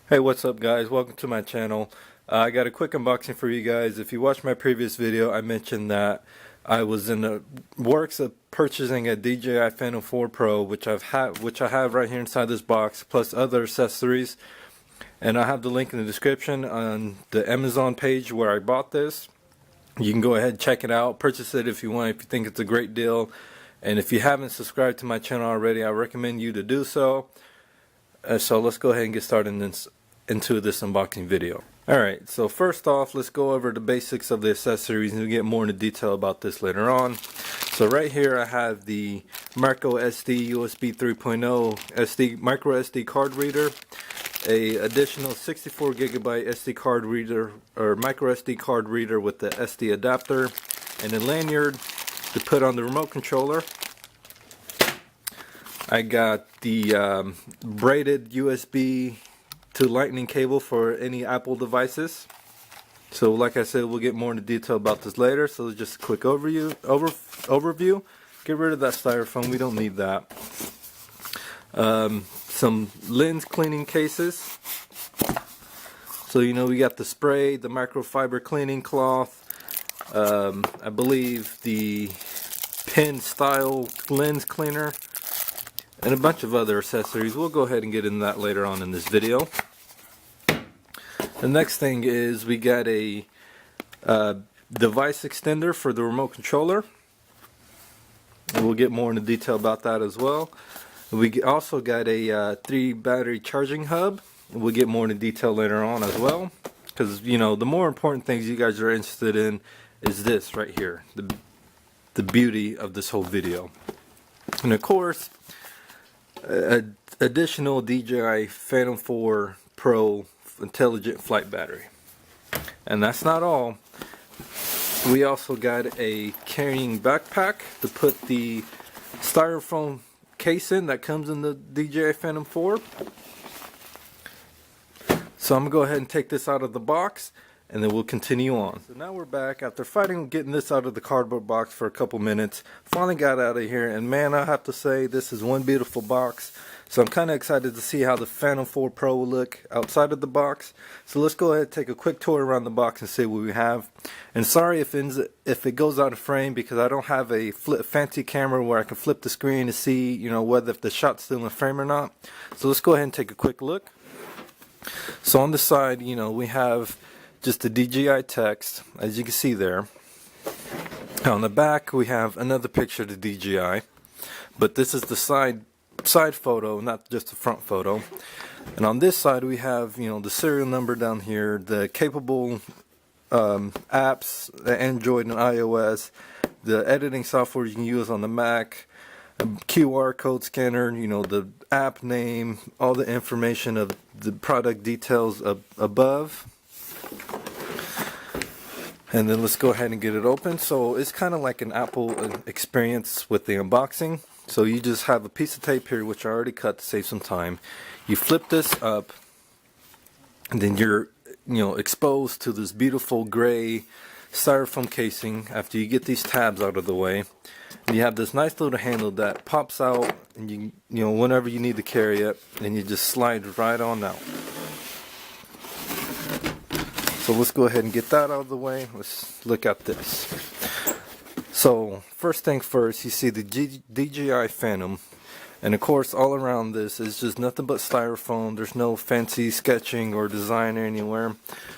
Hey, what's up guys? Welcome to my channel. I got a quick unboxing for you guys. If you watched my previous video, I mentioned that I was in the works of purchasing a DJI Phantom 4 Pro, which I have right here inside this box, plus other accessories. And I have the link in the description on the Amazon page where I bought this. You can go ahead and check it out, purchase it if you want, if you think it's a great deal. And if you haven't subscribed to my channel already, I recommend you to do so. So let's go ahead and get started into this unboxing video. Alright, so first off, let's go over the basics of the accessories and we'll get more into detail about this later on. So right here I have the micro SD USB 3.0 micro SD card reader, a additional 64 gigabyte SD card reader or micro SD card reader with the SD adapter, and a lanyard to put on the remote controller. I got the braided USB to lightning cable for any Apple devices. So like I said, we'll get more into detail about this later. So just a quick overview. Get rid of that styrofoam, we don't need that. Some lens cleaning cases. So we got the spray, the microfiber cleaning cloth, I believe the pen style lens cleaner, and a bunch of other accessories. We'll go ahead and get into that later on in this video. The next thing is we got a device extender for the remote controller, and we'll get more into detail about that as well. We also got a 3 battery charging hub. We'll get more into detail later on as well, because the more important things you guys are interested in is this right here, the beauty of this whole video. And of course, additional DJI Phantom 4 Pro intelligent flight battery. And that's not all. We also got a carrying backpack to put the styrofoam case in that comes in the DJI Phantom 4. So I'm gonna go ahead and take this out of the box and then we'll continue on. So now we're back after getting this out of the cardboard box for a couple minutes. Finally got out of here, and man, I have to say this is one beautiful box. So I'm kind of excited to see how the Phantom 4 Pro will look outside of the box. So let's go ahead and take a quick tour around the box and see what we have. And sorry if it goes out of frame, because I don't have a fancy camera where I can flip the screen to see whether if the shot's still in frame or not. So let's go ahead and take a quick look. So on the side, we have just the DJI text, as you can see there. On the back we have another picture of the DJI, but this is the side photo, not just the front photo. And on this side we have the serial number down here, the capable apps, the Android and iOS, the editing software you can use on the Mac, a QR code scanner, the app name, all the information of the product details above. And then let's go ahead and get it open. So it's kind of like an Apple experience with the unboxing. So you just have a piece of tape here, which I already cut to save some time. You flip this up, and then you're exposed to this beautiful gray styrofoam casing after you get these tabs out of the way. And you have this nice little handle that pops out, and you whenever you need to carry it, and you just slide right on out. So let's go ahead and get that out of the way. Let's look at this. So first thing first, you see the DJI Phantom, and of course all around this is just nothing but styrofoam. There's no fancy sketching or design anywhere.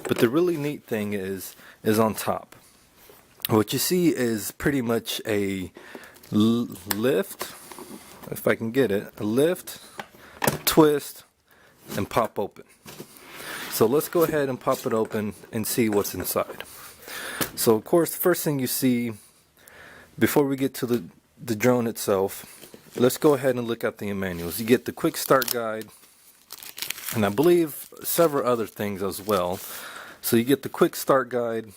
But the really neat thing is on top. What you see is pretty much a lift, if I can get it, a lift, twist, and pop open. So let's go ahead and pop it open and see what's inside. So of course, the first thing you see, before we get to the drone itself, let's go ahead and look at the manuals. You get the quick start guide, and I believe several other things as well. So you get the quick start guide,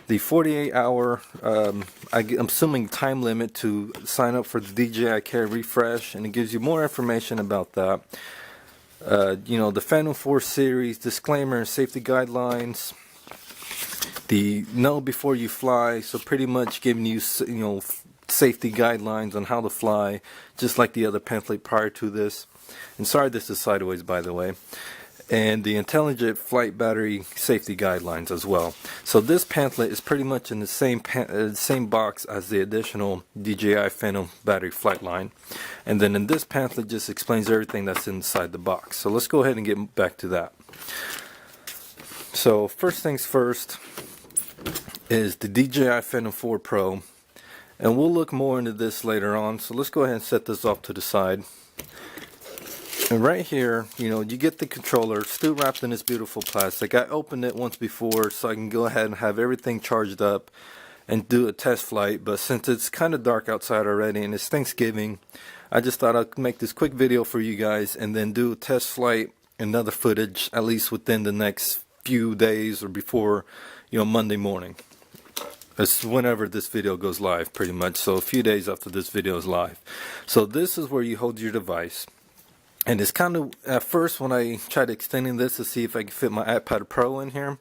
the 48-hour, I'm assuming time limit to sign up for the DJI Care refresh, and it gives you more information about that. The Phantom 4 series, disclaimer and safety guidelines, the know before you fly, so pretty much giving you safety guidelines on how to fly, just like the other pamphlet prior to this. And sorry this is sideways, by the way. And the Intelligent Flight Battery Safety Guidelines as well. So this pamphlet is pretty much in the same box as the additional DJI Phantom battery flight line. And then in this pamphlet just explains everything that's inside the box. So let's go ahead and get back to that. So first things first is the DJI Phantom 4 Pro. And we'll look more into this later on. So let's go ahead and set this off to the side. And right here, you know, you get the controller still wrapped in this beautiful plastic. I opened it once before so I can go ahead and have everything charged up and do a test flight. But since it's kind of dark outside already and it's Thanksgiving, I just thought I'd make this quick video for you guys and then do a test flight and other footage at least within the next few days or before, you know, Monday morning. It's whenever this video goes live, pretty much. So a few days after this video is live. So this is where you hold your device. And it's kind of, at first when I tried extending this to see if I could fit my iPad Pro in here,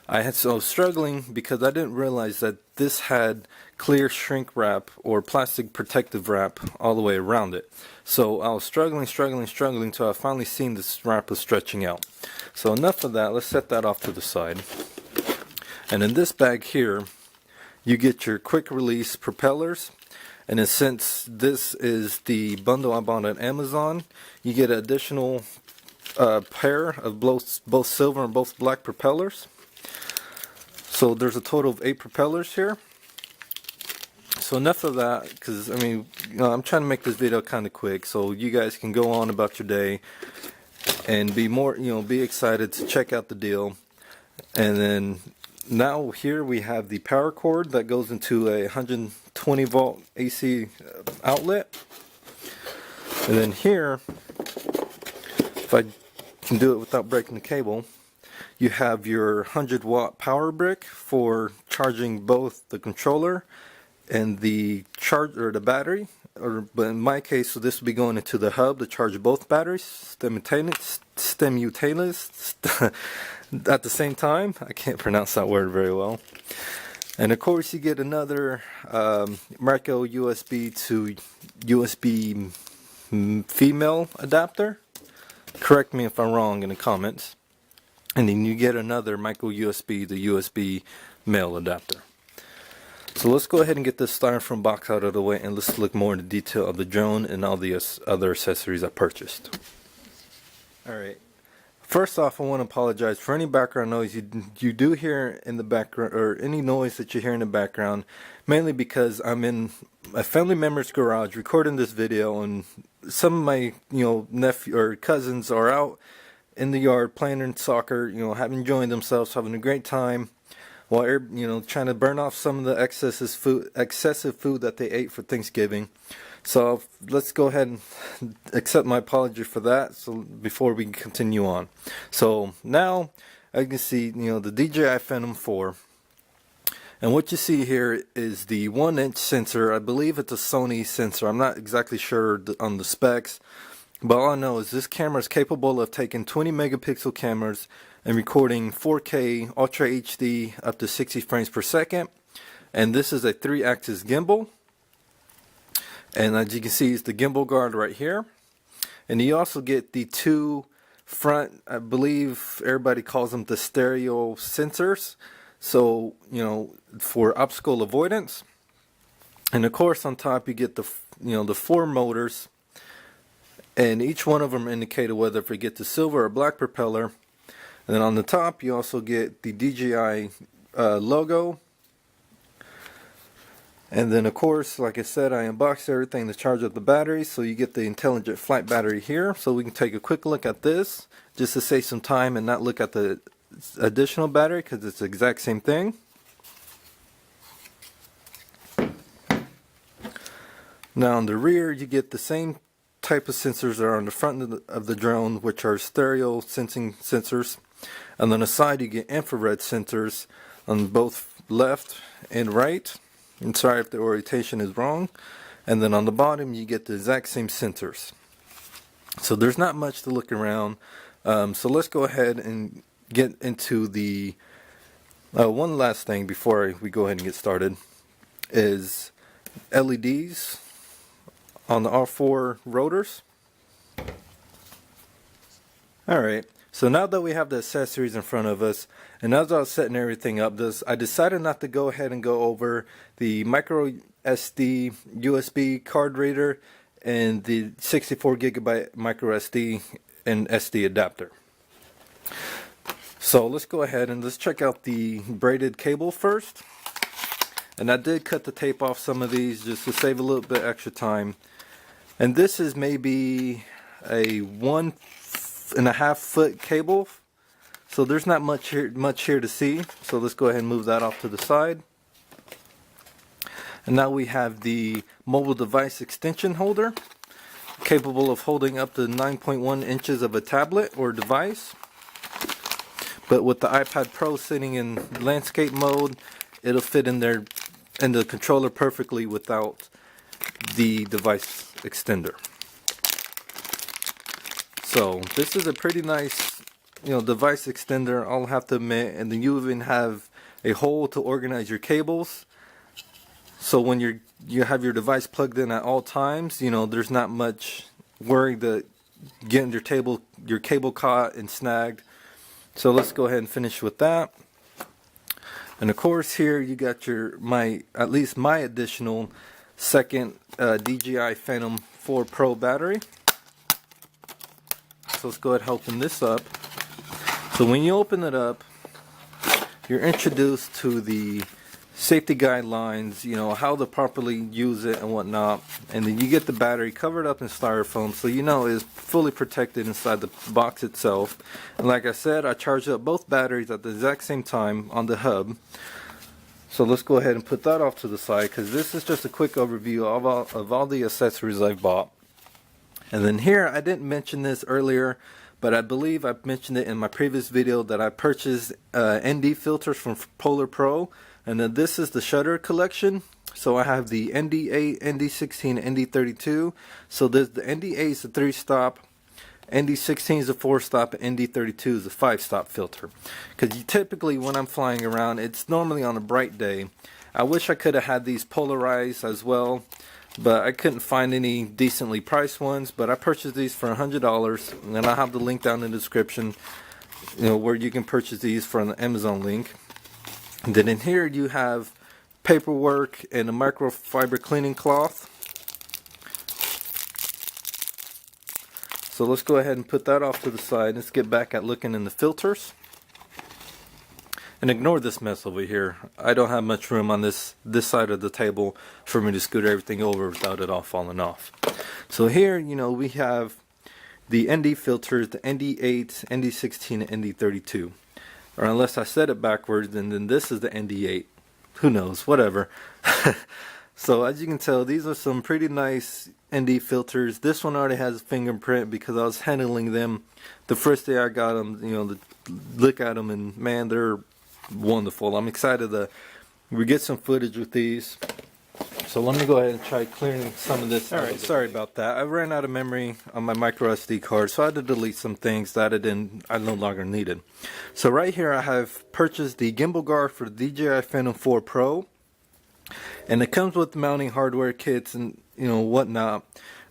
I was struggling because I didn't realize that this had clear shrink wrap or plastic protective wrap all the way around it. So I was struggling till I finally seen this wrap was stretching out. So enough of that, let's set that off to the side. And in this bag here, you get your quick release propellers. And then since this is the bundle I bought on Amazon, you get an additional pair of both silver and both black propellers. So there's a total of 8 propellers here. So enough of that, because I mean, you know, I'm trying to make this video kind of quick so you guys can go on about your day and be more, you know, be excited to check out the deal. And then now here we have the power cord that goes into a 120 volt AC outlet. And then here, if I can do it without breaking the cable, you have your 100 watt power brick for charging both the controller and the the battery. But in my case, so this will be going into the hub to charge both batteries simultaneously at the same time. I can't pronounce that word very well. And of course you get another micro USB to USB female adapter. Correct me if I'm wrong in the comments. And then you get another micro USB to USB male adapter. So let's go ahead and get this styrofoam box out of the way and let's look more into detail of the drone and all the other accessories I purchased. Alright. First off, I want to apologize for any background noise you do hear in the background, or any noise that you hear in the background, mainly because I'm in a family member's garage recording this video, and some of my, you know, nephew or cousins are out in the yard playing soccer, you know, having enjoying themselves, having a great time, while, you know, trying to burn off some of the excessive food that they ate for Thanksgiving. So let's go ahead and accept my apology for that. So before we continue on, so now as you can see, you know, the DJI Phantom 4, and what you see here is the 1-inch sensor. I believe it's a Sony sensor. I'm not exactly sure on the specs, but all I know is this camera is capable of taking 20 megapixel cameras and recording 4K Ultra HD up to 60 frames per second. And this is a 3-axis gimbal. And as you can see, it's the Gimbal Guard right here. And you also get the 2 front, I believe everybody calls them the stereo sensors. So, you know, for obstacle avoidance. And of course on top you get the, you know, the 4 motors. And each one of them indicated whether if you get the silver or black propeller. And then on the top you also get the DJI logo. And then of course, like I said, I unboxed everything to charge up the battery. So you get the Intelligent Flight battery here. So we can take a quick look at this just to save some time and not look at the additional battery because it's the exact same thing. Now on the rear you get the same type of sensors that are on the front of the drone, which are stereo sensing sensors. And on the side you get infrared sensors on both left and right. And sorry if the orientation is wrong. And then on the bottom you get the exact same sensors. So there's not much to look around. So let's go ahead and get into the one last thing before we go ahead and get started is LEDs on the R4 rotors. Alright, so now that we have the accessories in front of us, and as I was setting everything up, I decided not to go ahead and go over the micro SD USB card reader and the 64 gigabyte micro SD and SD adapter. So let's go ahead and let's check out the braided cable first. And I did cut the tape off some of these just to save a little bit extra time. And this is maybe a 1.5 foot cable, so there's not much here to see. So let's go ahead and move that off to the side. And now we have the mobile device extension holder, capable of holding up to 9.1 inches of a tablet or device. But with the iPad Pro sitting in landscape mode, it'll fit in there in the controller perfectly without the device extender. So this is a pretty nice, device extender, I'll have to admit. And then you even have a hole to organize your cables. So when you have your device plugged in at all times, there's not much worry that getting your cable caught and snagged. So let's go ahead and finish with that. And of course here you got at least my additional second DJI Phantom 4 Pro battery. So let's go ahead and open this up. So when you open it up, you're introduced to the safety guidelines, how to properly use it and whatnot. And then you get the battery covered up in styrofoam, so it's fully protected inside the box itself. And like I said, I charged up both batteries at the exact same time on the hub. So let's go ahead and put that off to the side, because this is just a quick overview of all the accessories I've bought. And then here, I didn't mention this earlier, but I believe I mentioned it in my previous video that I purchased ND filters from Polar Pro. And then this is the shutter collection. So I have the ND8, ND16, ND32. So the ND8 is a 3-stop, ND16 is a 4-stop, and ND32 is a 5-stop filter. Because typically when I'm flying around, it's normally on a bright day. I wish I could have had these polarized as well, but I couldn't find any decently priced ones. But I purchased these for $100, and I'll have the link down in the description, where you can purchase these from the Amazon link. And then in here you have paperwork and a microfiber cleaning cloth. So let's go ahead and put that off to the side. Let's get back at looking in the filters. And ignore this mess over here. I don't have much room on this side of the table for me to scoot everything over without it all falling off. So here, we have the ND filters, the ND8, ND16, and ND32. Or unless I said it backwards, and then this is the ND8. Who knows, whatever. So as you can tell, these are some pretty nice ND filters. This one already has a fingerprint because I was handling them the first day I got them, to look at them, and man, they're wonderful. I'm excited that we get some footage with these. So let me go ahead and try clearing some of this. Alright, sorry about that. I ran out of memory on my micro SD card, so I had to delete some things that I no longer needed. So right here I have purchased the Gimbal Guard for the DJI Phantom 4 Pro. And it comes with mounting hardware kits and whatnot.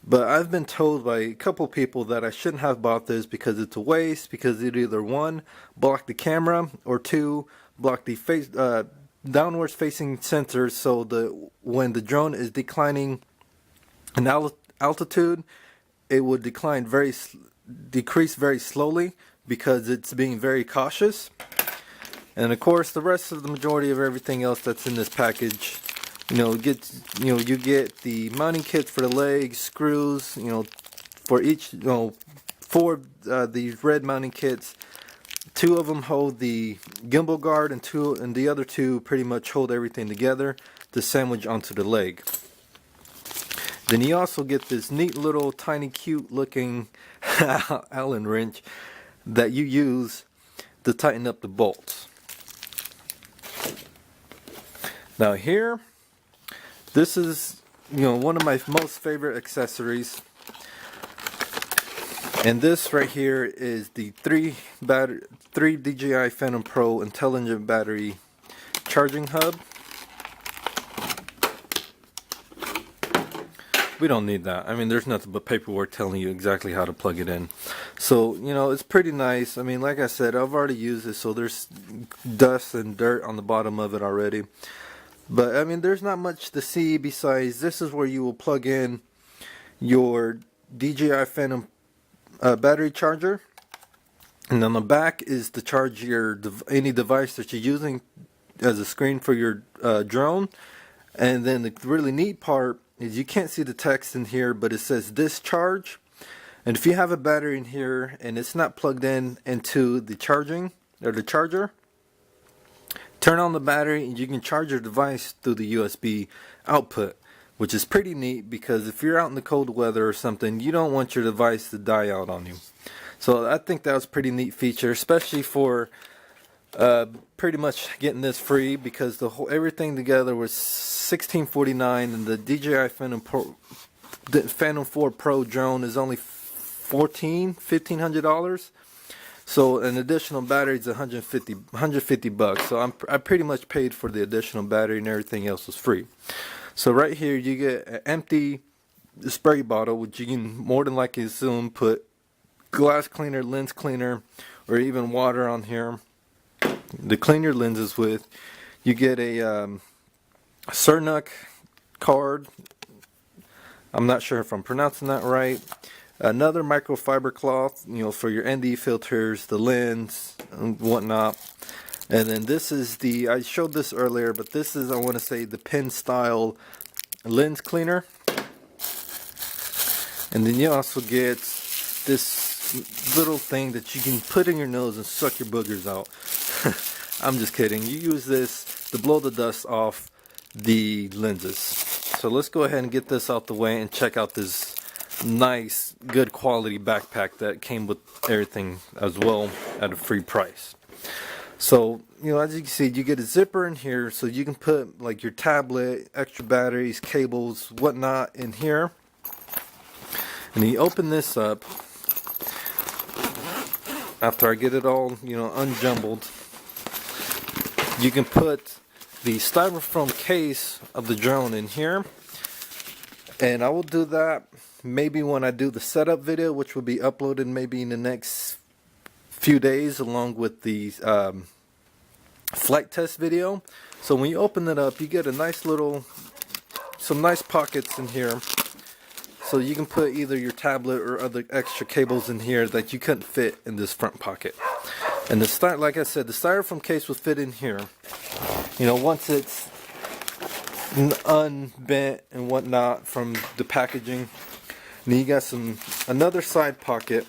But I've been told by a couple people that I shouldn't have bought this because it's a waste, because it either 1, block the camera, or 2, block the downwards facing sensors, so when the drone is declining in altitude, it would decrease very slowly because it's being very cautious. And of course the rest of the majority of everything else that's in this package, you get the mounting kits for the legs, screws, for each, 4 these red mounting kits. 2 of them hold the Gimbal Guard, and the other 2 pretty much hold everything together to sandwich onto the leg. Then you also get this neat little tiny cute looking Allen wrench that you use to tighten up the bolts. Now here, this is one of my most favorite accessories. And this right here is the 3 DJI Phantom Pro intelligent battery charging hub. We don't need that. I mean, there's nothing but paperwork telling you exactly how to plug it in. So, you know, it's pretty nice. I mean, like I said, I've already used it, so there's dust and dirt on the bottom of it already. But, I mean, there's not much to see besides this is where you will plug in your DJI Phantom battery charger. And on the back is to charge your any device that you're using as a screen for your drone. And then the really neat part is you can't see the text in here, but it says discharge. And if you have a battery in here and it's not plugged in into the charging or the charger, turn on the battery and you can charge your device through the USB output, which is pretty neat because if you're out in the cold weather or something, you don't want your device to die out on you. So I think that was a pretty neat feature, especially for pretty much getting this free, because the whole everything together was $16.49, and the DJI Phantom 4 Pro drone is only $1,500. So an additional battery is 150 bucks. So I pretty much paid for the additional battery, and everything else was free. So right here you get an empty spray bottle, which you can more than likely assume put glass cleaner, lens cleaner, or even water on here to clean your lenses with. You get a Gimbal Guard. I'm not sure if I'm pronouncing that right. Another microfiber cloth, you know, for your ND filters, the lens, and whatnot. And then this is the, I showed this earlier, but this is, I want to say, the pen style lens cleaner. And then you also get this little thing that you can put in your nose and suck your boogers out. I'm just kidding. You use this to blow the dust off the lenses. So let's go ahead and get this out the way and check out this nice, good quality backpack that came with everything as well at a free price. So, you know, as you can see, you get a zipper in here so you can put like your tablet, extra batteries, cables, whatnot in here. And you open this up. After I get it all, you know, unjumbled, you can put the styrofoam case of the drone in here. And I will do that maybe when I do the setup video, which will be uploaded maybe in the next few days along with the flight test video. So when you open it up, you get a nice little, some nice pockets in here. So you can put either your tablet or other extra cables in here that you couldn't fit in this front pocket. And the like I said, the styrofoam case will fit in here. You know, once it's unbent and whatnot from the packaging. And then you got another side pocket.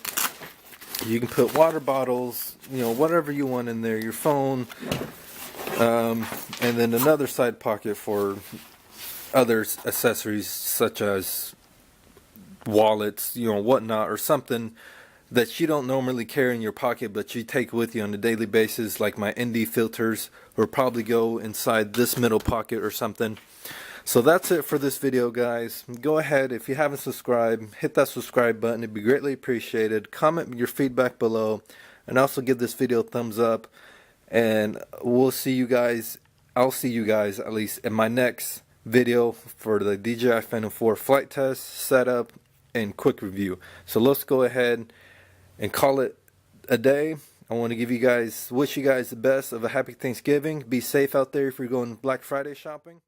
You can put water bottles, you know, whatever you want in there, your phone, and then another side pocket for other accessories such as wallets, you know, whatnot, or something that you don't normally carry in your pocket but you take with you on a daily basis, like my ND filters will probably go inside this middle pocket or something. So that's it for this video, guys. Go ahead, if you haven't subscribed, hit that subscribe button. It'd be greatly appreciated. Comment your feedback below, and also give this video a thumbs up. And we'll see you guys, I'll see you guys at least in my next video for the DJI Phantom 4 flight test, setup, and quick review. So let's go ahead and call it a day. I want to wish you guys the best of a happy Thanksgiving. Be safe out there if you're going Black Friday shopping.